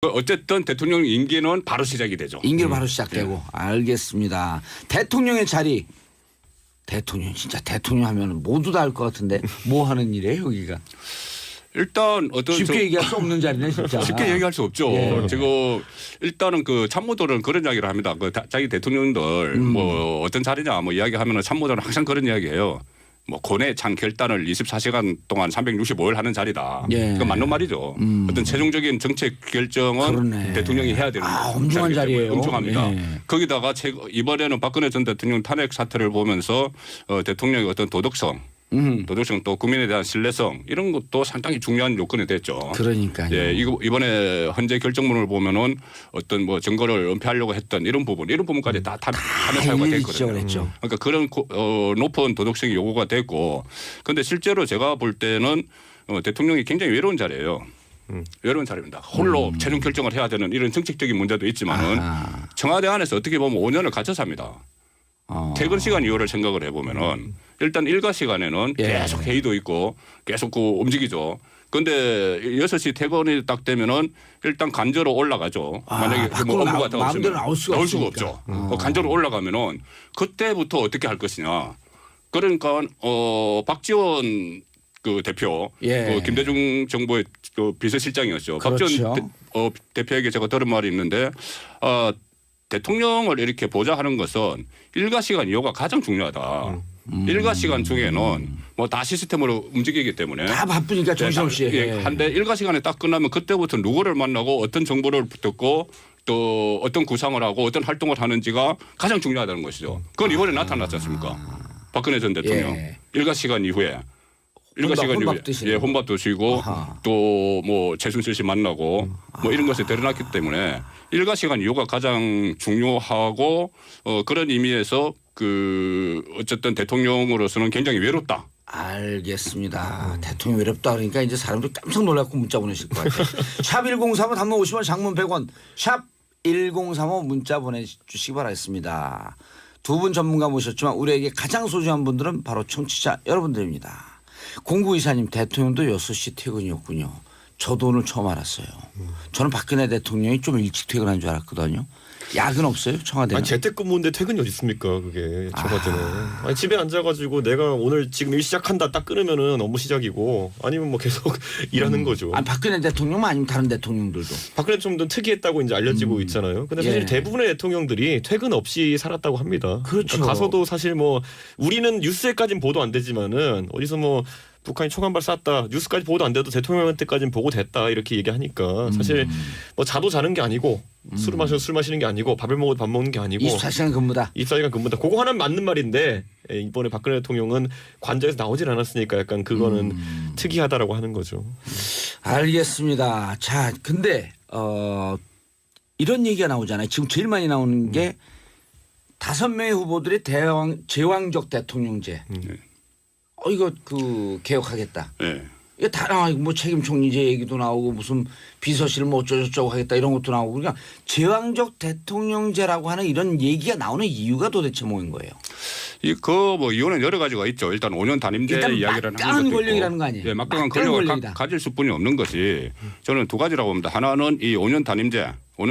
어쨌든 대통령 임기는 바로 시작이 되죠. 임기는 바로 시작되고. 알겠습니다. 대통령의 자리. 대통령 진짜 대통령 하면 모두 다 알 것 같은데 뭐 하는 일이에요 여기가? 일단 어떤 쉽게 얘기할 수 없는 자리네 진짜. 쉽게 얘기할 수 없죠. 예. 지금 일단은 그 참모들은 그런 이야기를 합니다. 그 자기 대통령들 뭐 어떤 자리냐 뭐 이야기하면은 참모들은 항상 그런 이야기해요. 뭐 고뇌 찬 결단을 24시간 동안 365일 하는 자리다. 예. 그건 맞는 말이죠. 어떤 최종적인 정책 결정은 그러네. 대통령이 해야 되는 엄중한 자리예요. 엄중합니다. 예. 거기다가 이번에는 박근혜 전 대통령 탄핵 사태를 보면서 대통령의 어떤 도덕성 또 국민에 대한 신뢰성 이런 것도 상당히 중요한 요건이 됐죠. 그러니까요. 예, 이번에 헌재 결정문을 보면은 어떤 뭐 증거를 은폐하려고 했던 이런 부분까지 다 하는 사유가 됐거든요. 그랬죠. 그러니까 그런 높은 도덕성이 요구가 됐고, 그런데 실제로 제가 볼 때는 대통령이 굉장히 외로운 자리예요. 외로운 자리입니다. 홀로 최종 결정을 해야 되는 이런 정책적인 문제도 있지만은 청와대 안에서 어떻게 보면 5년을 갇혀서 합니다. 퇴근 시간 이후를 생각을 해보면은 일단 일과 시간에는 계속 회의도 있고 계속 움직이죠. 그런데 6시 퇴근이 딱 되면은 일단 간저로 올라가죠. 만약에 뭐 업무가 더 마음대로 없으면 나올 수가 없죠. 간저로 올라가면은 그때부터 어떻게 할 것이냐. 그러니까 박지원 그 대표, 김대중 정부의 그 비서실장이었죠. 그렇죠. 박지원 대표에게 제가 들은 말이 있는데 대통령을 이렇게 보좌 하는 것은 일과 시간 이후가 가장 중요하다. 일과 시간 중에는 뭐 다 시스템으로 움직이기 때문에 다 바쁘니까 정신없이. 한데 일과 시간에 딱 끝나면 그때부터 누구를 만나고 어떤 정보를 듣고 또 어떤 구상을 하고 어떤 활동을 하는지가 가장 중요하다는 것이죠. 그건 이번에 나타났지 않습니까? 박근혜 전 대통령 일과 시간 이후에. 일과 시간 이후에 혼밥 드시고 또 뭐 최순실 씨 만나고 뭐 이런 것이 드러났기 때문에 일과 시간 이후가 가장 중요하고 그런 의미에서 그 어쨌든 대통령으로서는 굉장히 외롭다. 알겠습니다. 대통령 외롭다 그러니까 이제 사람들이 깜짝 놀라고 문자 보내실 것 같아요. 샵 1035 단문 50원 장문 100원 샵 1035 문자 보내주시기 바라겠습니다. 두 분 전문가 모셨지만 우리에게 가장 소중한 분들은 바로 청취자 여러분들입니다. 0924님 대통령도 6시 퇴근이었군요. 저도 오늘 처음 알았어요. 저는 박근혜 대통령이 좀 일찍 퇴근한 줄 알았거든요. 야근 없어요? 청와대는? 아니 재택근무인데 퇴근이 어디 있습니까? 그게 청와대는. 아니 집에 앉아가지고 내가 오늘 지금 일 시작한다 딱 끊으면은 업무 시작이고 아니면 뭐 계속 일하는 거죠. 아니 박근혜 대통령만 아니면 다른 대통령들도. 박근혜 대통령도 특이했다고 이제 알려지고 있잖아요. 근데 사실 대부분의 대통령들이 퇴근 없이 살았다고 합니다. 그렇죠. 그러니까 가서도 사실 뭐 우리는 뉴스에까지는 보도 안 되지만은 어디서 뭐 북한이 초간발 쐈다 뉴스까지 보도 안 돼도 대통령한테까지는 보고됐다 이렇게 얘기하니까 사실 뭐 자도 자는 게 아니고 술을 마셔도 술 마시는 게 아니고 밥을 먹어도 밥 먹는 게 아니고 24시간 근무다. 24시간 근무다. 그거 하나는 맞는 말인데 이번에 박근혜 대통령은 관저에서 나오질 않았으니까 약간 그거는 특이하다라고 하는 거죠. 알겠습니다. 자, 근데 이런 얘기가 나오잖아요. 지금 제일 많이 나오는 게 5명의 후보들이 제왕적 대통령제. 이거 그 개혁하겠다. 네. 이거 다 뭐 책임 총리제 얘기도 나오고 무슨 비서실 뭐 어쩌고저쩌고 하겠다 이런 것도 나오고 그러니까 제왕적 대통령제라고 하는 이런 얘기가 나오는 이유가 도대체 뭐인 거예요? 뭐 이유는 여러 가지가 있죠. 일단 5년 단임제 이야기를 하는 막강한 권력이라는 거 아니에요? 예, 막강한 권력을 가질 수뿐이 없는 것이 저는 두 가지라고 봅니다. 하나는 이 5년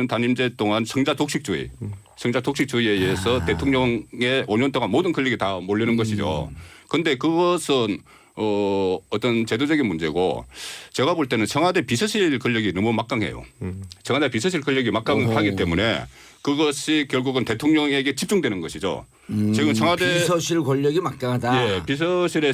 단임제 동안 성자 독식주의에 의해서 대통령의 5년 동안 모든 권력이 다 몰리는 것이죠. 그런데 그것은 어떤 제도적인 문제고 제가 볼 때는 청와대 비서실 권력이 너무 막강해요. 청와대 비서실 권력이 막강하기 때문에 그것이 결국은 대통령에게 집중되는 것이죠. 지금 청와대 비서실 권력이 막강하다. 예, 비서실에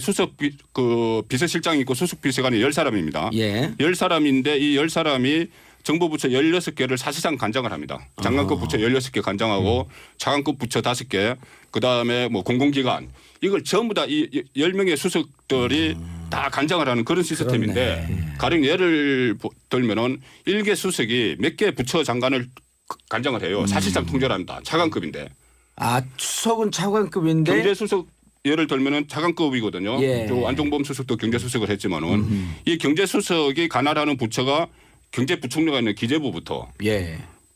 비서실장이 있고 수석 비서관이 10사람입니다. 예. 10사람인데 이 10사람이 정부 부처 16개를 사실상 관장을 합니다. 장관급 부처 16개 관장하고 차관급 부처 5개 그다음에 뭐 공공기관 이걸 전부 다 이 10명의 수석들이 다 관장을 하는 그런 시스템인데 그렇네. 가령 예를 들면은 1개 수석이 몇 개 부처 장관을 관장을 해요. 사실상 통제를 합니다. 차관급인데. 수석은 차관급인데 경제수석 예를 들면은 차관급이거든요. 예. 또 안종범 수석도 경제수석을 했지만은 이 경제수석이 관할하는 부처가 경제부총리가 있는 기재부부터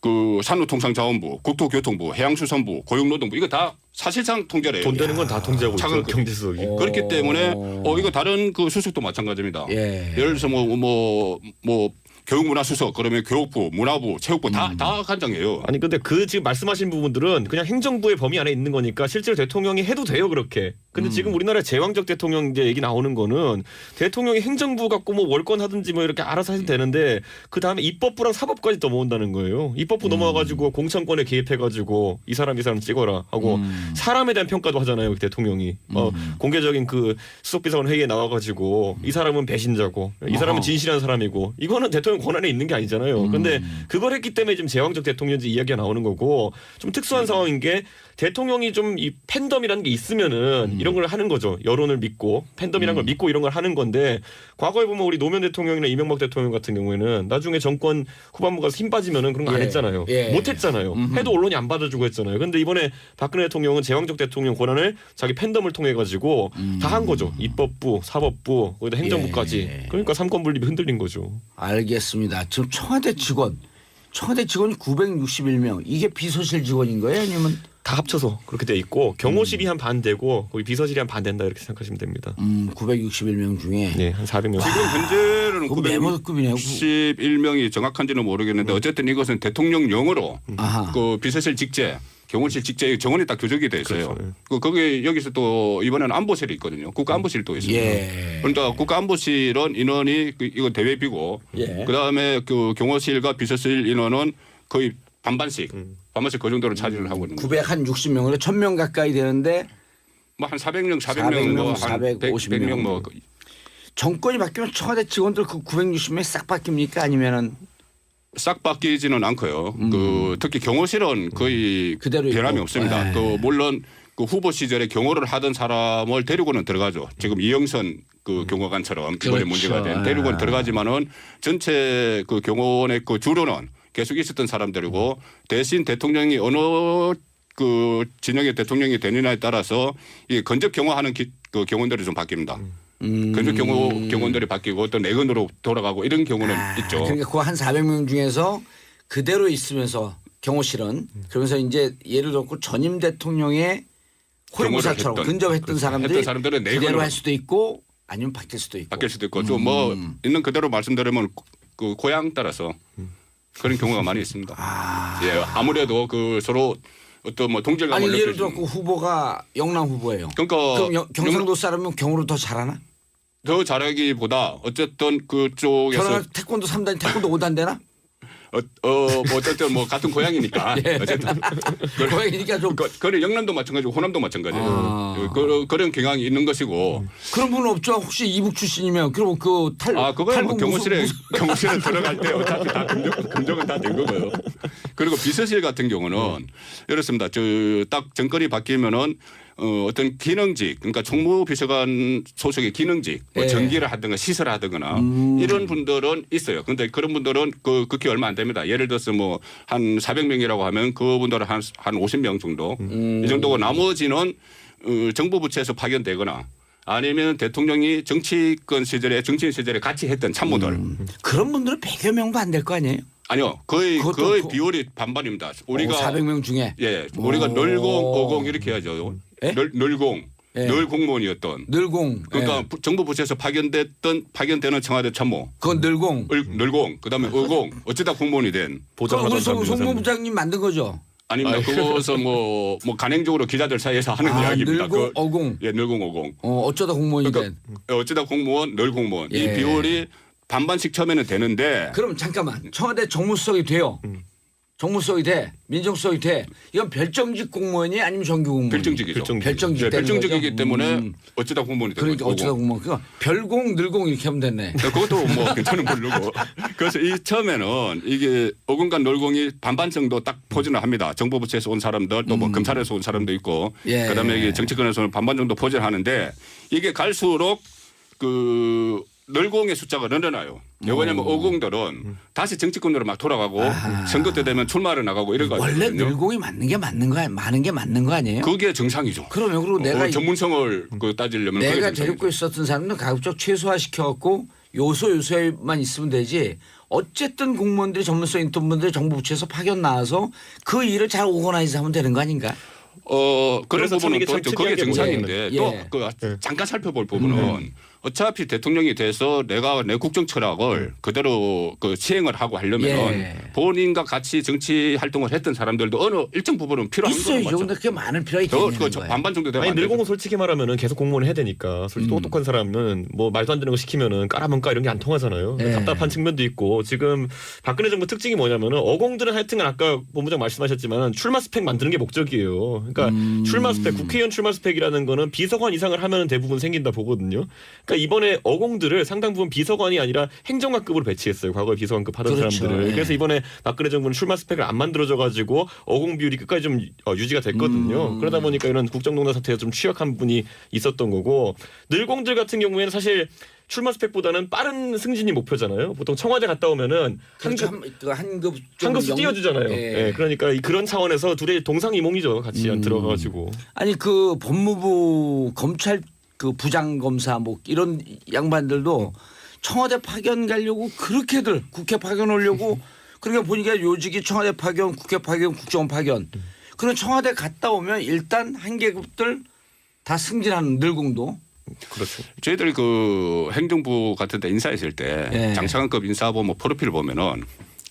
그 산업통상자원부, 국토교통부, 해양수산부, 고용노동부 이거 다 사실상 통제를 해요. 돈 되는 건 다 통제하고 있죠. 경제수석이. 그렇기 때문에 이거 다른 그 수석도 마찬가지입니다. 예를 들어서 뭐 교육문화수석 그러면 교육부, 문화부, 체육부 다 관장해요. 아니 근데 그 지금 말씀하신 부분들은 그냥 행정부의 범위 안에 있는 거니까 실제로 대통령이 해도 돼요 그렇게. 근데 지금 우리나라의 제왕적 대통령 이제 얘기 나오는 거는 대통령이 행정부 갖고 뭐 월권 하든지 뭐 이렇게 알아서 해도 되는데 그 다음에 입법부랑 사법까지 넘어온다는 거예요. 입법부 넘어와가지고 공천권에 개입해가지고 이 사람 찍어라 하고 사람에 대한 평가도 하잖아요 대통령이. 공개적인 그 수석비서관 회의에 나와가지고 이 사람은 배신자고 이 사람은 진실한 사람이고 이거는 대통령 권한에 있는 게 아니잖아요. 근데 그걸 했기 때문에 지금 제왕적 대통령제 이야기가 나오는 거고 좀 특수한 상황인 게 대통령이 좀 이 팬덤이라는 게 있으면은 이런 걸 하는 거죠. 여론을 믿고 팬덤이라는 걸 믿고 이런 걸 하는 건데 과거에 보면 우리 노무현 대통령이나 이명박 대통령 같은 경우에는 나중에 정권 후반부가 힘 빠지면은 그런 거 안 했잖아요. 못 했잖아요. 해도 언론이 안 받아주고 했잖아요. 근데 이번에 박근혜 대통령은 제왕적 대통령 권한을 자기 팬덤을 통해 가지고 다 한 거죠. 입법부, 사법부, 거기다 행정부까지. 그러니까 삼권 분립이 흔들린 거죠. 알겠습니다. 지금 청와대 직원이 961명. 이게 비서실 직원인 거예요? 아니면 다 합쳐서 그렇게 돼 있고 경호실이 한 반 되고 거기 비서실이 한 반 된다 이렇게 생각하시면 됩니다. 961명 중에 네, 한 400명. 지금 현재는 그거 메모급이네요. 961명이 정확한지는 모르겠는데 어쨌든 이것은 대통령령으로 아하. 그 비서실 직제, 경호실 직제 정원이 딱 교정이 돼 있어요. 그렇죠. 거기 여기서 또 이번에는 안보실이 있거든요. 국가안보실도 있습니다. 예. 그러니까 국가안보실은 인원이 이거 대외비고 예. 그다음에 그 경호실과 비서실 인원은 거의 반반씩 그 정도로 차지를 하고 있는 거예요. 960명으로 1000명 가까이 되는데 뭐 한 400명, 400명, 뭐 한 100명 뭐 정권이 바뀌면 청와대 직원들 그 960명이 싹 바뀝니까? 아니면은 싹 바뀌지는 않고요. 그 특히 경호실은 거의 그대로 변함이 있고. 없습니다. 예. 그 물론 그 후보 시절에 경호를 하던 사람을 데리고는 들어가죠. 지금 이영선 그 경호관처럼 이번에 그렇죠. 문제가 된 데리고는 들어가지만은 전체 그 경호원의 그 주로는 계속 있었던 사람들이고 대신 대통령이 어느 그 진영의 대통령이 되느냐에 따라서 이 건접 경호하는 그 경호원들이 좀 바뀝니다. 건접 경호원들이 바뀌고 또 내근으로 돌아가고 이런 경우는 있죠. 그러니까 그 한 400명 중에서 그대로 있으면서 경호실은 그러면서 이제 예를 들어 전임 대통령의 호위무사처럼 경호를 했던, 근접했던 그렇죠. 사람들이 했던 사람들은 그대로 내근으로 할 수도 있고 아니면 바뀔 수도 있고. 바뀔 수도 있고 좀 뭐 있는 그대로 말씀드리면 그 고향 따라서 그런 경우가 많이 있습니다. 예, 아무래도 그 서로 어떤 뭐 동질감을 아니 예를 들어 느끼는 그 후보가 영남 후보예요. 그러니까 그럼 경상도 사람은 경호를 더 잘하나? 더 잘하기보다 어쨌든 그쪽에서 결혼 태권도 3단, 태권도 5단 되나? 뭐 어쨌든 뭐 같은 고향이니까 예. 어쨌든 고향이니까 좀 그래 영남도 마찬가지고 호남도 마찬가지예요. 아. 그런 경향이 있는 것이고 그런 분은 없죠. 혹시 이북 출신이면 그럼 그거는 뭐 경호실에 들어갈 때 어차피 다 검증은 다 된 거고요. 그리고 비서실 같은 경우는 이렇습니다. 저 딱 정권이 바뀌면은 어떤 기능직 그러니까 총무비서관 소속의 기능직 뭐 예. 전기를 하든가 시설을 하든가 이런 분들은 있어요. 그런데 그런 분들은 그게 얼마 안 됩니다. 예를 들어서 뭐 한 400명이라고 하면 그분들은 한 50명 정도 이 정도고 나머지는 정부 부처에서 파견되거나 아니면 대통령이 정치인 시절에 같이 했던 참모들 그런 분들은 100여 명도 안 될 거 아니에요? 아니요 거의 그것도 비율이 반반입니다. 우리가 400명 중에 우리가 널공 50 이렇게 하죠. 예? 널공 예. 늘 공무원이었던 늘공. 그러니까 예. 정부 부처에서 파견되는 청와대 참모 그건 늘공. 늘공 그다음에 의공 어쩌다 공무원이 된 보장하던 사람들 송무부장님 만든 거죠. 아닙니다. 그것은 뭐 간행적으로 기자들 사이에서 하는 이야기입니다. 늘공 어공. 예, 늘공 어공. 어쩌다 공무원이 그러니까 된. 어쩌다 공무원, 늘 공무원 예. 이 비율이 반반씩 처음에는 되는데 그럼 잠깐만. 청와대 정무수석이 돼요. 정무수석이 돼. 민정수석이 돼. 이건 별정직 공무원이 아니면 정규 공무원? 별정직이죠. 별정직 네, 되는 별정직이기 거죠? 때문에 어쩌다 공무원이 되는 그러니까 거죠. 어쩌다 공무원. 그러니까 별공 늘공 이렇게 하면 됐네. 그것도 뭐 괜찮은 걸로고. 그래서 이 처음에는 이게 어근간 널공이 반반 정도 딱 포진을 합니다. 정부 부처에서 온 사람들 또 뭐 검찰에서 온 사람도 있고 예. 그다음에 이게 정치권에서는 반반 정도 포진을 하는데 이게 갈수록 그 널공의 숫자가 늘어나요. 왜냐하면 어공들은 다시 정치권으로 막 돌아가고 선거 때 되면 출마를 나가고 이래가지고 원래 늘공이 많은 게 맞는 거 아니에요? 그게 정상이죠. 그러면 그리고 내가 전문성을 따지려면 그게 내가 정상이죠. 데리고 있었던 사람은 가급적 최소화시켜갖고 요소에만 있으면 되지. 어쨌든 공무원들이 전문성 있던 분들이 정부 부처에서 파견 나와서 그 일을 잘 오거나이즈 하면 되는 거 아닌가? 그런 그래서 참 부분은 이게 또 참 그게 특이한 게 정상인데 뭐냐면, 또 잠깐 살펴볼 부분은 어차피 대통령이 돼서 내가 내 국정 철학을 그대로 그 시행을 하고 하려면 예. 본인과 같이 정치 활동을 했던 사람들도 어느 일정 부분은 필요한 거죠. 있어요. 근데 그게 많은 필요가 더 있겠는 그 거예요. 반반 정도 되면 아니 안 되죠. 늙은은 솔직히 말하면은 계속 공무원 해야 되니까 솔직히 똑똑한 사람은 뭐 말도 안 되는 거 시키면은 까라문까 이런 게 안 통하잖아요. 네. 답답한 측면도 있고 지금 박근혜 정부 특징이 뭐냐면은 어공들은 하여튼 아까 본부장 말씀하셨지만 출마 스펙 만드는 게 목적이에요. 그러니까 출마 스펙 국회의원 출마 스펙이라는 거는 비서관 이상을 하면은 대부분 생긴다 보거든요. 그러니까 이번에 어공들을 상당 부분 비서관이 아니라 행정관급으로 배치했어요. 과거에 비서관급 하던 그렇죠. 사람들을. 예. 그래서 이번에 박근혜 정부는 출마 스펙을 안 만들어져 가지고 어공 비율이 끝까지 좀 유지가 됐거든요. 그러다 보니까 이런 국정농단 사태가 좀 취약한 분이 있었던 거고 늙공들 같은 경우에는 사실 출마 스펙보다는 빠른 승진이 목표잖아요. 보통 청와대 갔다 오면은 그렇죠. 한급 좀 한급수 띄워주잖아요. 예. 예, 그러니까 그런 차원에서 둘의 동상이몽이죠. 같이 안 들어가가지고. 아니 그 법무부 검찰 그 부장검사 뭐 이런 양반들도 청와대 파견 가려고 그렇게들 국회 파견 오려고 그러니까 보니까 요직이 청와대 파견, 국회 파견, 국정원 파견. 그런 청와대 갔다 오면 일단 한 계급들 다 승진하는 늙공도. 그렇죠. 저희들 그 행정부 같은 데 인사했을 때 예. 장차관급 인사하고 뭐 프로필을 보면은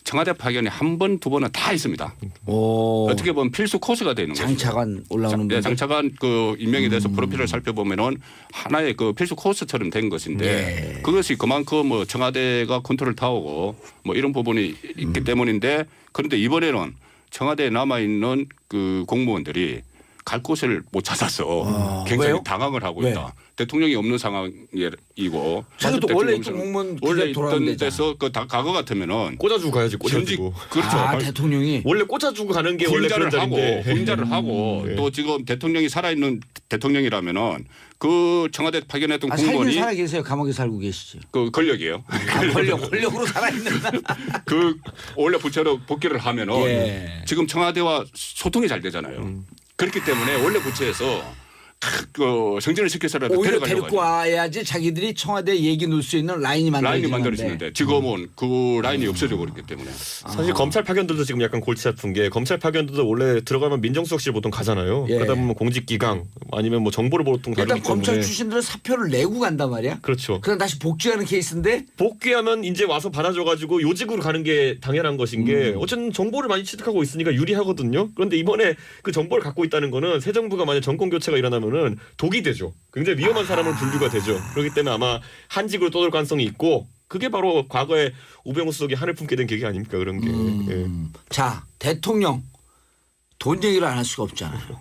청와대 파견이 한 번, 두 번은 다 있습니다. 오. 어떻게 보면 필수 코스가 되는 거죠. 장차관 올라오는 네, 분들. 장차관 그 임명이 돼서 프로필을 살펴보면은 하나의 그 필수 코스처럼 된 것인데 예. 그것이 그만큼 뭐 청와대가 컨트롤 타오고 뭐 이런 부분이 있기 때문인데 그런데 이번에는 청와대에 남아 있는 그 공무원들이 갈 곳을 못 찾아서 굉장히 왜요? 당황을 하고 왜? 있다. 대통령이 없는 상황이고 자기도 대통령 원래 없는 있던 공무원 원래 그게 돌아가면 있던 되잖아. 데서 그 과거 같으면은 꽂아주고 가야지. 전직 꽂아주고. 그렇죠. 아 대통령이 원래 꽂아주고 가는 게 원래 후임자를 그런 하고 자리인데. 후임자를 하고 네. 또 지금 대통령이 살아있는 대통령이라면은 그 청와대 파견했던 살긴 공무원이 살아 계세요. 감옥에 살고 계시죠. 그 권력이에요. 아, 권력으로 살아있는. 그 원래 부처로 복귀를 하면은 예. 지금 청와대와 소통이 잘 되잖아요. 그렇기 때문에 원래 부처에서 그 승진을 시켜서라도 오히려 데려가려고 데리고 와야지 자기들이 청와대 얘기 놓을 수 있는 라인이 라인이 만들어지는데. 만들어지는데 지금은 그 라인이 없어져 버렸기 때문에 사실 검찰 파견들도 지금 약간 골치 아픈 게 검찰 파견들도 원래 들어가면 민정수석실 보통 가잖아요. 예. 그러다 보면 공직기강 아니면 뭐 정보를 보통 일단 다루기 검찰 때문에. 출신들은 사표를 내고 간단 말이야. 그렇죠. 그럼 다시 복귀하는 케이스인데 복귀하면 이제 와서 받아줘가지고 요직으로 가는 게 당연한 것인 게 어쨌든 정보를 많이 취득하고 있으니까 유리하거든요. 그런데 이번에 그 정보를 갖고 있다는 거는 새 정부가 만약 정권 교체가 일어나면은 독이 되죠. 굉장히 위험한 사람으로 분류가 되죠. 그렇기 때문에 아마 한직으로 떠돌 가능성이 있고 그게 바로 과거에 우병우 수석이 한을 품게 된 계기 아닙니까 그런 게. 예. 자 대통령 돈 얘기를 안 할 수가 없잖아요.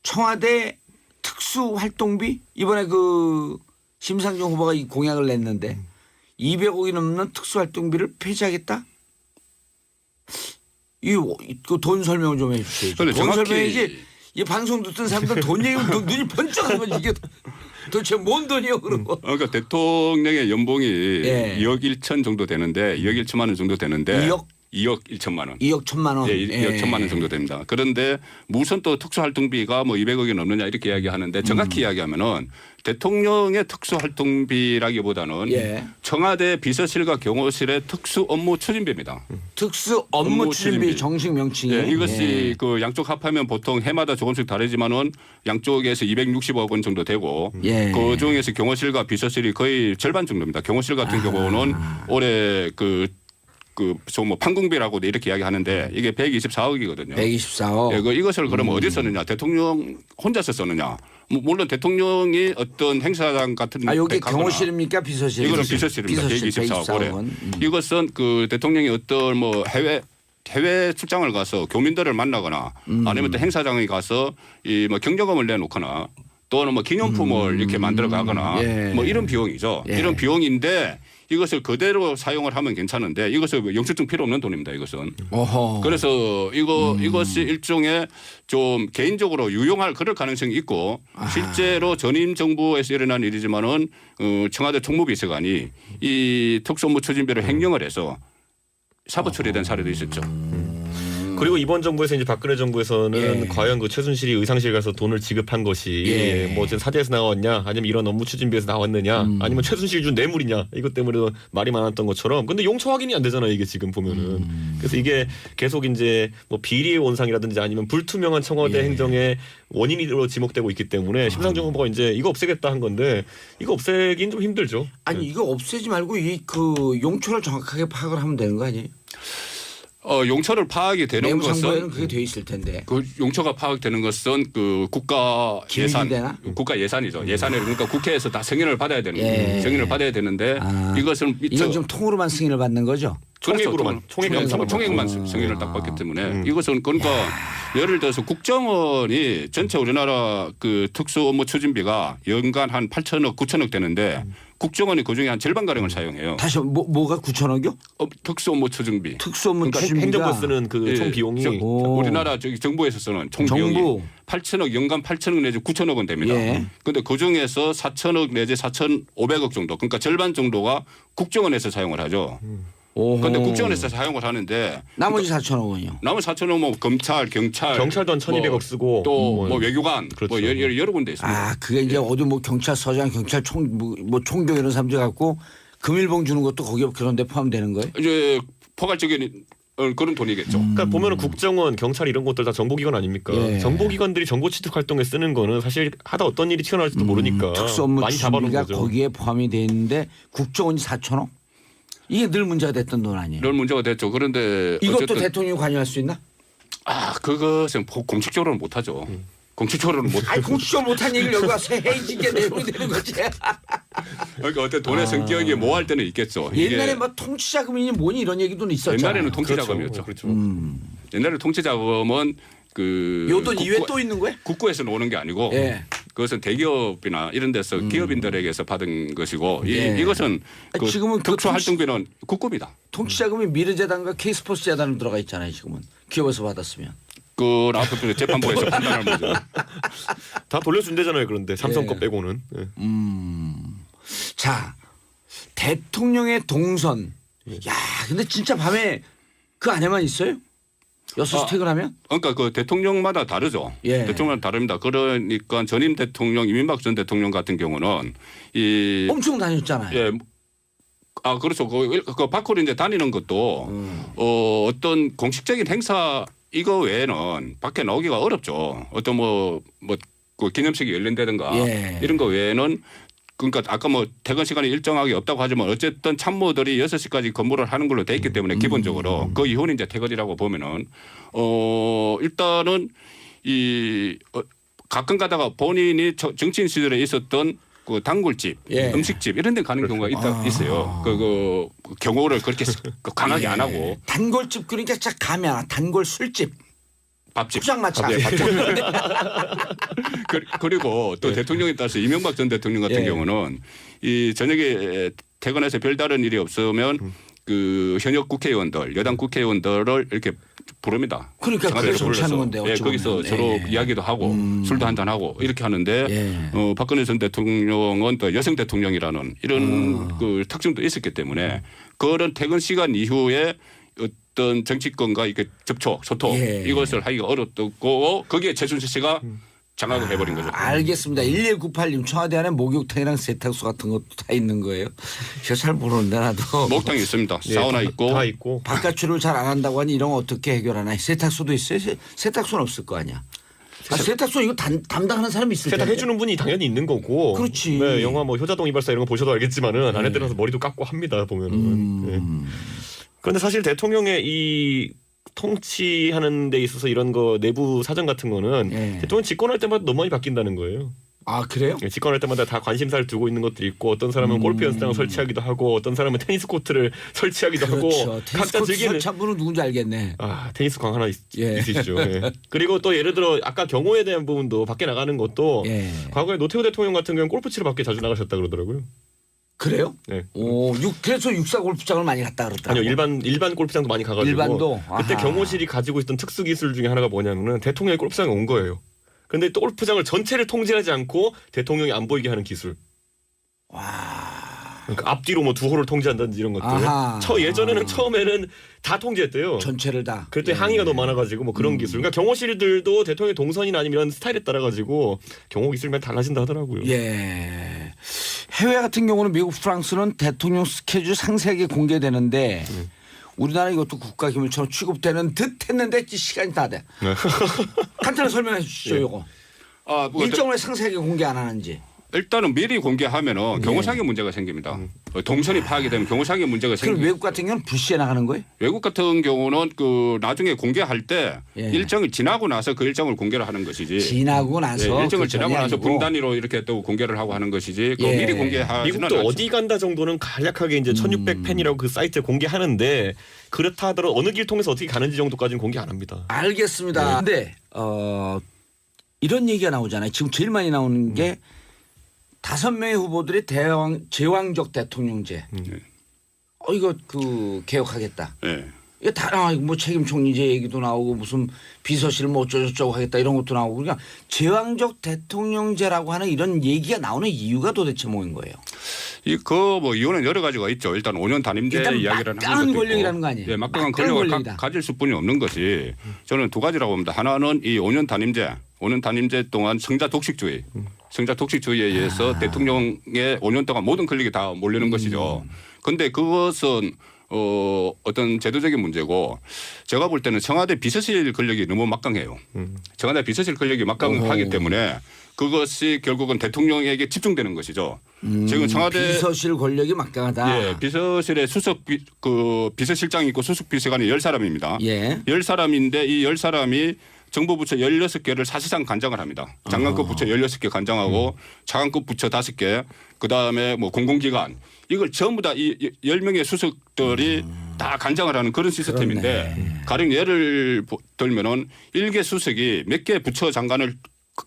청와대 특수활동비 이번에 그 심상정 후보가 이 공약을 냈는데 200억이 넘는 특수활동비를 폐지하겠다. 이 돈 설명 좀 해주세요. 근데 돈 정확히- 설명이지. 이 방송 듣던 사람들 돈 얘기면 눈이 번쩍하면 이게 도대체 뭔 돈이요 그러고. 그러니까 대통령의 연봉이 예. 2억 1천 정도 되는데 2억 1천만 원 정도 되는데 2억 1천만 원. 2억 1천만 원. 예, 2억 1천만 원 정도 됩니다. 그런데 무슨 또 특수활동비가 뭐 200억이 넘느냐 이렇게 이야기하는데 정확히 이야기하면은 대통령의 특수활동비라기보다는 예. 청와대 비서실과 경호실의 특수 업무 추진비입니다. 특수 업무 업무 추진비 추진비. 정식 명칭이. 예, 이것이 예. 그 양쪽 합하면 보통 해마다 조금씩 다르지만은 양쪽에서 260억 원 정도 되고 예. 그 중에서 경호실과 비서실이 거의 절반 정도입니다. 경호실 같은 경우는 올해 뭐 판공비라고 이렇게 이야기하는데 이게 124억이거든요. 124억. 이것을 그러면 어디 썼느냐? 대통령 혼자서 썼느냐? 물론 대통령이 어떤 행사장 같은 아 여기 데 가거나 경호실입니까 비서실? 이거는 비서실입니다. 124억 올해. 124억은. 이것은 그 대통령이 어떤 뭐 해외 출장을 가서 교민들을 만나거나 아니면 또 행사장에 가서 이 뭐 경력금을 내놓거나 또는 뭐 기념품을 이렇게 만들어 가거나 예. 뭐 이런 비용이죠. 예. 이런 비용인데 이것을 그대로 사용을 하면 괜찮은데 이것을 영수증 필요 없는 돈입니다. 이것은. 어허. 그래서 이것이 일종의 좀 개인적으로 유용할 그럴 가능성이 있고 실제로 전임 정부에서 일어난 일이지만은 청와대 총무비서관이 이 특수업무 추진비를 횡령을 해서 사법 처리된 사례도 있었죠. 그리고 이번 정부에서 이제 박근혜 정부에서는 예. 과연 그 최순실이 의상실 가서 돈을 지급한 것이 예. 뭐 지금 사대에서 나왔냐, 아니면 이런 업무 추진비에서 나왔느냐, 아니면 최순실 준 뇌물이냐, 이것 때문에 말이 많았던 것처럼. 근데 용처 확인이 안 되잖아요, 이게 지금 보면은. 그래서 이게 계속 이제 뭐 비리의 원상이라든지 아니면 불투명한 청와대 예. 행정의 원인으로 지목되고 있기 때문에 심상정 후보가 이제 이거 없애겠다 한 건데 이거 없애긴 좀 힘들죠. 아니 이거 없애지 말고 이 그 용처를 정확하게 파악을 하면 되는 거 아니에요? 용처를 파악이 되는 내무상부에는 것은 그게 돼 있을 텐데. 그 용처가 파악되는 것은 그 국가 예산, 되나? 국가 예산이죠. 예산을 그러니까 국회에서 다 승인을 받아야 되는 거예요. 승인을 받아야 되는데 이것은 이건 좀 통으로만 승인을 받는 거죠? 총액으로만 총액만 승인을 딱 받기 때문에 이것은 그러니까 예를 들어서 국정원이 전체 우리나라 그 특수 업무 추진비가 연간 한 8천억, 9천억 되는데 국정원이 그중에 한 절반 가량을 사용해요. 다시 뭐가 9천억이요? 특수 업무 추진비. 특수 업무 그러니까 추진비가 행정부 쓰는 그 총 비용이 우리나라 저기 정부에서 쓰는 총 비용이 정부 8천억 연간 8천억 내지 9천억 원 됩니다. 예. 그런데 그 중에서 4천억 내지 4,500억 정도 그러니까 절반 정도가 국정원에서 사용을 하죠. 그런데 국정원에서 사용을 하는데 나머지 4천억 원이요. 나머지 4천억 뭐 검찰, 경찰도 한 1,200억 쓰고 또 뭐 외교관 그렇죠. 뭐 여러 군데 있습니다. 아 그게 이제 어디 뭐 경찰서장, 경찰총 뭐 총경 이런 사람들 갖고 금일봉 주는 것도 거기에 그런 데 포함되는 거예요? 이제 포괄적인 그런 돈이겠죠. 그러니까 보면은 국정원, 경찰 이런 것들 다 정보기관 아닙니까? 예. 정보기관들이 정보 취득 활동에 쓰는 거는 사실 하다 어떤 일이 튀어나올지도 모르니까 특수 업무 많이 잡아놓은 추진비가 거죠. 거기에 포함이 돼 있는데 국정원이 4천억? 이게 늘 문제가 됐던 돈 아니에요? 이런 문제가 됐죠. 그런데 이것도 어쨌든 대통령이 관여할 수 있나? 그것은 공식적으로는 못하죠. 공식적으로는 못. 아니 공식적으로 못한 얘기를 여기 와서 해지게 내면 되는 거지. 그러니까 어떤 돈의 성격이 뭐 할 때는 있겠죠. 이게 옛날에 뭐 통치자금이니 뭐니 이런 얘기도 있었잖아요. 옛날에는 통치자금이었죠. 그렇죠. 옛날에 통치자금은 그 요돈 이외에 또 있는 거예요? 국고에서 오는 게 아니고 예. 그것은 대기업이나 이런 데서 기업인들에게서 받은 것이고 예. 이것은 아니, 그 지금은 그 특수활동비는 국고입니다. 통치자금이 미래재단과 K스포츠 재단으로 들어가 있잖아요. 지금은 기업에서 받았으면. 그 앞으로 재판부에서 판단할 문제. 다 돌려준대잖아요. 그런데 삼성 거 빼고는. 예. 자 대통령의 동선. 야 근데 진짜 밤에 그 안에만 있어요? 6시 퇴근하면? 그러니까 그 대통령마다 다르죠. 예. 대통령마다 다릅니다. 그러니까 전임 대통령 이명박 전 대통령 같은 경우는 이 엄청 다녔잖아요. 예. 그렇죠. 그 밖으로 이제 다니는 것도 어떤 공식적인 행사 이거 외에는 밖에 나오기가 어렵죠. 어떤 그 기념식이 열린다든가 예. 이런 거 외에는 그러니까 아까 뭐 퇴근 시간이 일정하게 없다고 하지만 어쨌든 참모들이 6시까지 근무를 하는 걸로 돼 있기 때문에 기본적으로 그 이후는 이제 퇴근이라고 보면은 일단은 가끔 가다가 본인이 정치인 시절에 있었던 그 단골집, 예. 음식집 이런 데 가는 경우가 있어요. 그 경호를 그렇게 강하게 안 하고 단골집 그러니까 진짜 감이 안 와. 단골 술집. 밥집. 포장마차. 예, 밥집. 그리고 또 대통령에 따라서 이명박 전 대통령 같은 예. 경우는 이 저녁에 퇴근해서 별다른 일이 없으면 그 현역 국회의원들, 여당 국회의원들을 이렇게 부릅니다. 그러니까 청와대에서 그래서 그렇게 하는 불러서. 건데 예, 어찌 거기서 보면. 서로 예. 이야기도 하고 술도 한잔 하고 이렇게 하는데 예. 박근혜 전 대통령은 또 여성 대통령이라는 이런 그 특징도 있었기 때문에 그런 퇴근 시간 이후에 어떤 정치권과 이렇게 접촉, 소통 예. 이것을 하기가 어렵고 거기에 최순실 씨가 장악을 해버린 거죠. 알겠습니다. 1198님 청와대 안에 목욕탕이랑 세탁소 같은 것도 다 있는 거예요. 제가 잘 모르는데 나도. 목욕탕이 있습니다. 예, 사우나 다- 있고 다 있고. 바깥 출입을 잘 안 한다고 하니 이런 거 어떻게 해결하나. 세탁소도 있어요. 세탁소는 없을 거 아니야. 세탁소 이거 담당하는 사람이 있을 텐데. 세탁해주는 분이 당연히 있는 거고. 그렇지. 네, 영화 뭐 효자동 이발사 이런 거 보셔도 알겠지만은 안에 들어가서 머리도 깎고 합니다 보면은. 예. 그런데 사실 대통령의 이 통치하는 데 있어서 이런 거 내부 사정 같은 거는 예. 대통령 집권할 때마다 너무 많이 바뀐다는 거예요. 아 그래요? 예, 집권할 때마다 다 관심사를 두고 있는 것들이 있고 어떤 사람은 골프 연습장을 설치하기도 하고 어떤 사람은 테니스 코트를 설치하기도 하고 그렇죠. 테니스 각자 코트 즐기는 설치한 분은 누군지 알겠네. 테니스 광 하나 예. 있으시죠. 예. 그리고 또 예를 들어 아까 경호에 대한 부분도 밖에 나가는 것도 예. 과거에 노태우 대통령 같은 경우는 골프 치러 밖에 자주 나가셨다 그러더라고요. 그래요? 네. 그래서 육사 골프장을 많이 갔다 그러더라고. 아니요 일반 골프장도 많이 가가지고 일반도? 그때 아하. 경호실이 가지고 있던 특수 기술 중에 하나가 뭐냐면은 대통령이 골프장에 온 거예요. 근데 또 골프장을 전체를 통제하지 않고 대통령이 안 보이게 하는 기술. 와. 그러니까 앞뒤로 뭐 두 호를 통제한다든지 이런 것들. 아하. 예전에는 처음에는 다 통제했대요. 전체를 다. 그때 예. 항의가 너무 많아가지고 뭐 그런 기술. 그러니까 경호실들도 대통령 동선이나 아니면 이런 스타일에 따라 가지고 경호 기술만 달라진다 하더라고요. 예. 해외 같은 경우는 미국, 프랑스는 대통령 스케줄 상세하게 공개되는데 우리나라 이것도 국가기밀처럼 취급되는 듯 했는데 시간이 다 돼. 네. 간단히 설명해 주시죠, 이거. 아, 뭐 일정을 상세하게 공개 안 하는지. 일단은 미리 공개하면은 경호상의 문제가 생깁니다. 동선이 파악이 되면 경호상의 문제가 그럼 생깁니다. 외국 같은 경우는 불시에 나가는 거예요? 외국 같은 경우는 그 나중에 공개할 때 예. 일정이 지나고 나서 그 일정을 공개를 하는 것이지. 지나고 나서 예, 일정을 그 지나고 전이 나서 아니고. 분 단위로 이렇게 또 공개를 하고 하는 것이지. 그 예. 미리 공개하지는 미국도 않죠. 어디 간다 정도는 간략하게 이제 1600펜이라고 그 사이트에 공개하는데 그렇다 하더라도 어느 길 통해서 어떻게 가는지 정도까지는 공개 안 합니다. 알겠습니다. 근데 이런 얘기가 나오잖아요. 지금 제일 많이 나오는 게 5명의 후보들이 제왕적 대통령제. 이거 그 개혁하겠다. 예. 이거 다 나와. 뭐 책임 총리제 얘기도 나오고 무슨 비서실 뭐 어쩌고저쩌고 하겠다 이런 것도 나오고 그러니까 제왕적 대통령제라고 하는 이런 얘기가 나오는 이유가 도대체 뭐인 거예요? 뭐 이유는 여러 가지가 있죠. 일단 5년 단임제 일단 이야기를 막강한 하는 것도 권력이라는 있고. 거 아니에요? 예, 막강한 막강한 권력을 권력이다. 가질 수뿐이 없는 것이 저는 두 가지라고 봅니다. 하나는 이 5년 단임제 동안 성자 독식주의에 의해서 대통령의 5년 동안 모든 권력이 다 몰리는 것이죠. 그런데 그것은 어떤 제도적인 문제고 제가 볼 때는 청와대 비서실 권력이 너무 막강해요. 청와대 비서실 권력이 막강하기 때문에 그것이 결국은 대통령에게 집중되는 것이죠. 지금 청와대 비서실 권력이 막강하다. 예, 비서실에 비서실장이 있고 수석 비서관이 10사람입니다. 예. 10사람인데 이 10사람이 정부 부처 16개를 사실상 관장을 합니다. 장관급 부처 16개 관장하고 차관급 부처 5개 그다음에 뭐 공공기관 이걸 전부 다 이 10명의 수석들이 다 관장을 하는 그런 시스템인데 가령 예를 들면은 1개 수석이 몇 개 부처 장관을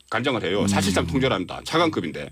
관장을 해요. 사실상 통제를 합니다. 차관급인데.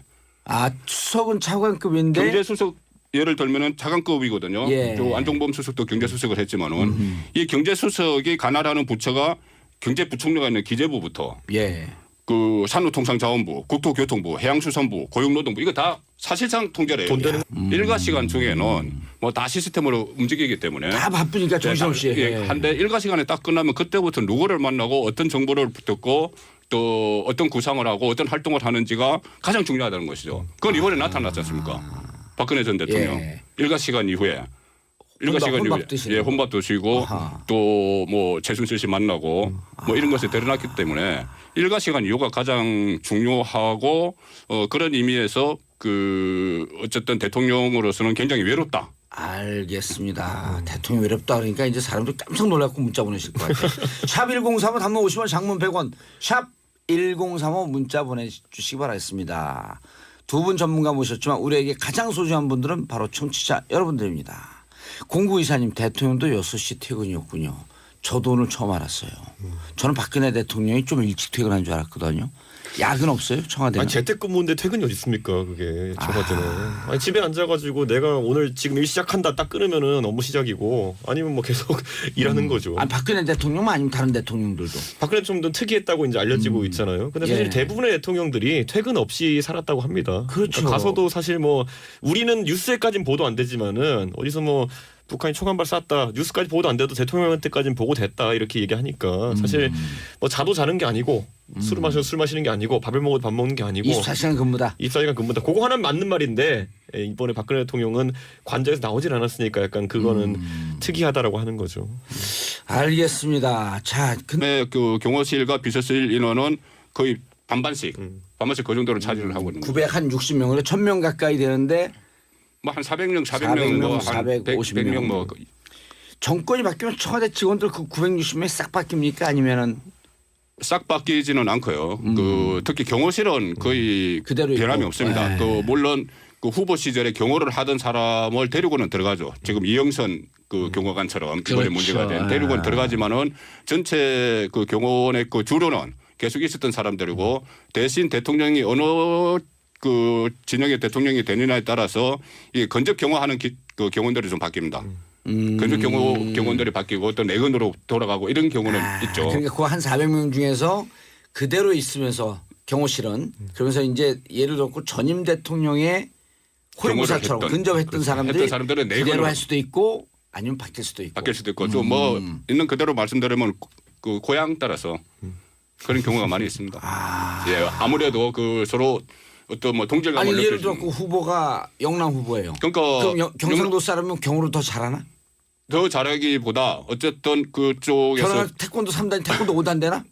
수석은 차관급인데 경제수석 예를 들면은 차관급이거든요. 예. 또 안종범 수석도 경제수석을 했지만은 이 경제수석이 관할하는 부처가 경제부총리가 있는 기재부부터 예. 그 산업통상자원부, 국토교통부, 해양수산부, 고용노동부 이거 다 사실상 통제를 해요. 돈 되는 일과 시간 중에는 뭐 다 시스템으로 움직이기 때문에 다 바쁘니까 정신없이. 예, 한데 일과 시간에 딱 끝나면 그때부터 누구를 만나고 어떤 정보를 듣고 또 어떤 구상을 하고 어떤 활동을 하는지가 가장 중요하다는 것이죠. 그건 이번에 나타났지 않습니까? 박근혜 전 대통령 예. 일과 시간 이후에 혼밥 드시는 예, 혼밥 드시고 아하. 또 뭐 최순실 씨 만나고 뭐 이런 것이 드러났기 때문에 일과 시간 이후가 가장 중요하고 그런 의미에서 그 어쨌든 대통령으로서는 굉장히 외롭다. 알겠습니다. 대통령 외롭다 그러니까 이제 사람들이 깜짝 놀라고 문자 보내실 것 같아요. 샵 1035 단문 50원 장문 100원 샵 1035 문자 보내주시기 바라겠습니다. 두 분 전문가 모셨지만 우리에게 가장 소중한 분들은 바로 청취자 여러분들입니다. 공구이사님 대통령도 6시 퇴근이었군요. 저도 오늘 처음 알았어요. 저는 박근혜 대통령이 좀 일찍 퇴근한 줄 알았거든요. 야근 없어요? 청와대는? 아니 재택근무인데 퇴근이 어디 있습니까? 그게 청와대는. 아니 집에 앉아가지고 내가 오늘 지금 일 시작한다 딱 끊으면은 업무 시작이고 아니면 뭐 계속 일하는 거죠. 아니 박근혜 대통령만 아니면 다른 대통령들도. 박근혜 좀 특이했다고 이제 알려지고 있잖아요. 근데 사실 예. 대부분의 대통령들이 퇴근 없이 살았다고 합니다. 그렇죠. 그러니까 가서도 사실 뭐 우리는 뉴스에까지는 보도 안 되지만은 어디서 뭐 북한이 초간발 쐈다 뉴스까지 보도 안 돼도 대통령한테까지는 보고 됐다 이렇게 얘기하니까 사실 뭐 자도 자는 게 아니고 술을 마셔서 술 마시는 게 아니고 밥을 먹어도 밥 먹는 게 아니고 24시간 근무다. 24시간 근무다. 그거 하나는 맞는 말인데 이번에 박근혜 대통령은 관저에서 나오질 않았으니까 약간 그거는 특이하다라고 하는 거죠. 알겠습니다. 자, 그다음에 그 경호실과 비서실 인원은 거의 반반씩 그 정도로 차지를 하고 있는 거예요. 960명으로 1000명 가까이 되는데 뭐 한 400명, 400명, 뭐한 100명 뭐 정권이 바뀌면 청와대 직원들 그 960명이 싹 바뀝니까? 아니면은 싹 바뀌지는 않고요. 그 특히 경호실은 거의 그대로 변함이 있고. 없습니다. 네. 그 물론 그 후보 시절에 경호를 하던 사람을 데리고는 들어가죠. 지금 이영선 그 경호관처럼 이번에 그렇죠. 문제가 된 데리고는 들어가지만은 전체 그 경호원의 그 주로는 계속 있었던 사람들이고 대신 대통령이 어느 그 진영의 대통령이 되느냐에 따라서 이 건접 경호하는 그 경호원들이 좀 바뀝니다. 건접 경호원들이 바뀌고 또 내근으로 돌아가고 이런 경우는 있죠. 그러니까 그 한 400명 중에서 그대로 있으면서 경호실은 그러면서 이제 예를 들어 전임 대통령의 호위무사처럼 했던, 근접했던 그렇죠. 사람들이 했던 사람들은 네 그대로 번을 할 수도 있고 아니면 바뀔 수도 있고. 바뀔 수도 있고 좀 뭐 있는 그대로 말씀드리면 그 고향 따라서 그런 경우가 많이 있습니다. 예, 아무래도 그 서로 어떤 뭐 동질감을 아니 예를 느낄 들어 수 그 후보가 영남 후보예요. 그러니까 그럼 경상도 사람이면 경으로 더 잘하나? 더 잘하기보다 어쨌든 그쪽에서 저랑 태권도 3단, 태권도 5단 되나?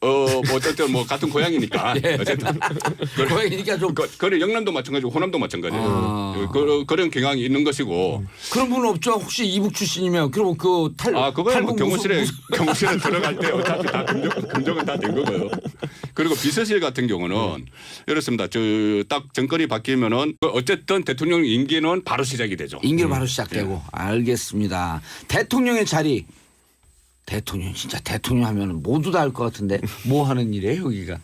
뭐 어쨌든 뭐 같은 고향이니까 어쨌든 고향이니까 좀 그런 영남도 마찬가지고 호남도 마찬가지예요. 아. 그런 경향이 있는 것이고 그런 분은 없죠. 혹시 이북 출신이면 그럼 그 그거야 뭐 탈북 경호실에 들어갈 때 어차피 다 검정은 다 된 거고요. 그리고 비서실 같은 경우는 이렇습니다. 저 딱 정권이 바뀌면은 어쨌든 대통령 임기는 바로 시작이 되죠. 임기를 바로 시작되고 알겠습니다. 대통령의 자리. 대통령 진짜 대통령 하면 모두 다 알 것 같은데 뭐 하는 일이에요 여기가?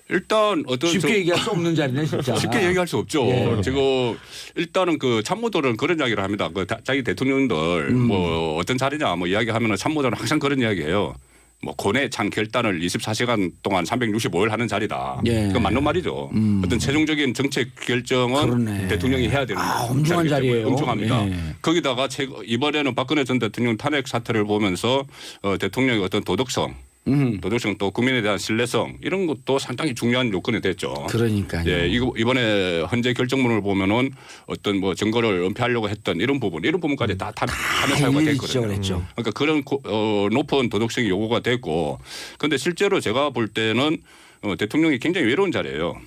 일단 어떤 쉽게 얘기할 수 없는 자리네 진짜. 쉽게 얘기할 수 없죠. 예. 지금 일단은 그 참모들은 그런 이야기를 합니다. 그 자기 대통령들 뭐 어떤 자리냐 뭐 이야기하면은 참모들은 항상 그런 이야기해요. 뭐 고뇌 참 결단을 24시간 동안 365일 하는 자리다. 예. 그건 맞는 말이죠. 어떤 최종적인 정책 결정은 그러네. 대통령이 해야 되는 엄중한 자리예요. 엄중합니다. 예. 거기다가 이번에는 박근혜 전 대통령 탄핵 사태를 보면서 대통령의 어떤 도덕성 또 국민에 대한 신뢰성 이런 것도 상당히 중요한 요건이 됐죠. 그러니까요. 예, 이번에 헌재 결정문을 보면은 어떤 뭐 증거를 은폐하려고 했던 이런 부분까지 다 탄핵 사유가 됐거든요. 그랬죠. 그러니까 그런 높은 도덕성이 요구가 됐고, 그런데 실제로 제가 볼 때는 대통령이 굉장히 외로운 자리예요.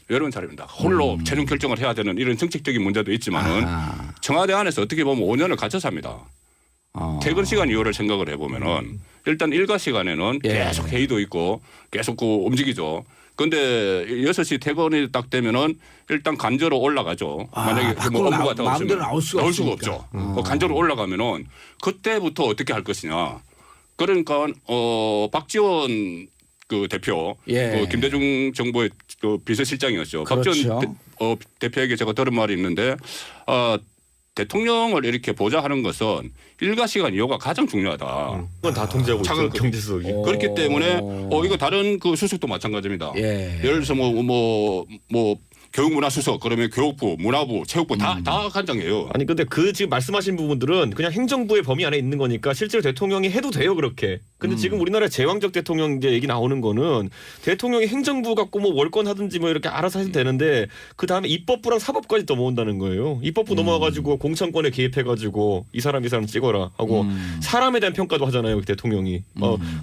외로운 자리입니다. 홀로 최종 결정을 해야 되는 이런 정책적인 문제도 있지만은 청와대 안에서 어떻게 보면 5년을 갇혀서 합니다. 퇴근 시간 이후를 생각을 해보면은 일단 일과 시간에는 예. 계속 회의도 있고 계속 그 움직이죠. 그런데 6시 퇴근이 딱 되면은 일단 간저로 올라가죠. 만약에 밖으로 업무가 더 마음대로 없으면 나올 수가 없죠. 간저로 올라가면은 그때부터 어떻게 할 것이냐. 그러니까 박지원 그 대표, 예. 김대중 정부의 그 비서실장이었죠. 그렇죠. 박지원 대표에게 제가 들은 말이 있는데 대통령을 이렇게 보좌하는 것은 일과 시간 이후가 가장 중요하다. 그건 다 통제하고 있죠. 경제수석이. 그렇기 때문에 이거 다른 그 수석도 마찬가지입니다. 예. 예를 들어서 뭐 교육문화수석 그러면 교육부, 문화부, 체육부 다 관장이에요. 아니 근데 그 지금 말씀하신 부분들은 그냥 행정부의 범위 안에 있는 거니까 실제로 대통령이 해도 돼요 그렇게. 근데 지금 우리나라 제왕적 대통령 이제 얘기 나오는 거는 대통령이 행정부 갖고 뭐 월권 하든지 뭐 이렇게 알아서 해도 되는데 그 다음에 입법부랑 사법까지 넘어온다는 거예요. 입법부 넘어와가지고 공천권에 개입해가지고 이 사람 찍어라 하고 사람에 대한 평가도 하잖아요 그 대통령이.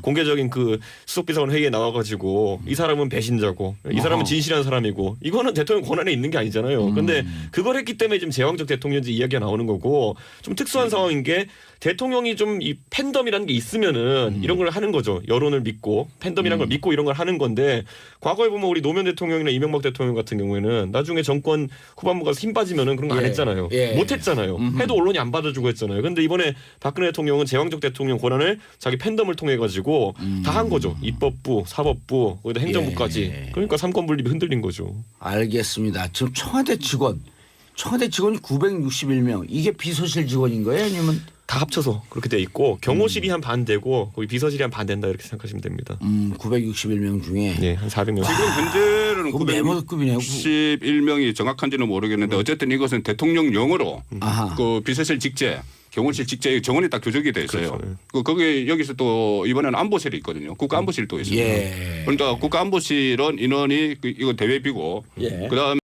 공개적인 그 수석비서관 회의에 나와가지고 이 사람은 배신자고 이 사람은 진실한 사람이고 이거는 대통령 권한에 있는 게 아니잖아요. 근데 그걸 했기 때문에 지금 제왕적 대통령제 이야기가 나오는 거고 좀 특수한 상황인 게 대통령이 좀 이 팬덤이라는 게 있으면은 이런 걸 하는 거죠. 여론을 믿고 팬덤이라는 걸 믿고 이런 걸 하는 건데 과거에 보면 우리 노무현 대통령이나 이명박 대통령 같은 경우에는 나중에 정권 후반부가 힘 빠지면은 그런 거 안 예. 했잖아요. 예. 못 했잖아요. 해도 언론이 안 받아주고 했잖아요. 근데 이번에 박근혜 대통령은 제왕적 대통령 권한을 자기 팬덤을 통해 가지고 다 한 거죠. 입법부, 사법부, 거기다 행정부까지. 예. 그러니까 삼권 분립이 흔들린 거죠. 알겠습니다. 지금 청와대 직원이 961명. 이게 비서실 직원인 거예요? 아니면 다 합쳐서 그렇게 돼 있고 경호실이 한 반 되고 거기 비서실이 한 반 된다 이렇게 생각하시면 됩니다. 961명 중에 네, 한 400명. 지금 현재는 그건 메모급이네요. 961명이 정확한지는 모르겠는데 어쨌든 이것은 대통령령으로 아하. 그 비서실 직제, 경호실 직제 정원이 딱 교정이 돼 있어요. 그렇죠. 거기 여기서 또 이번에는 안보실이 있거든요. 국가안보실도 있습니다. 예. 그러니까 국가안보실은 인원이 이거 대외비고 예. 그다음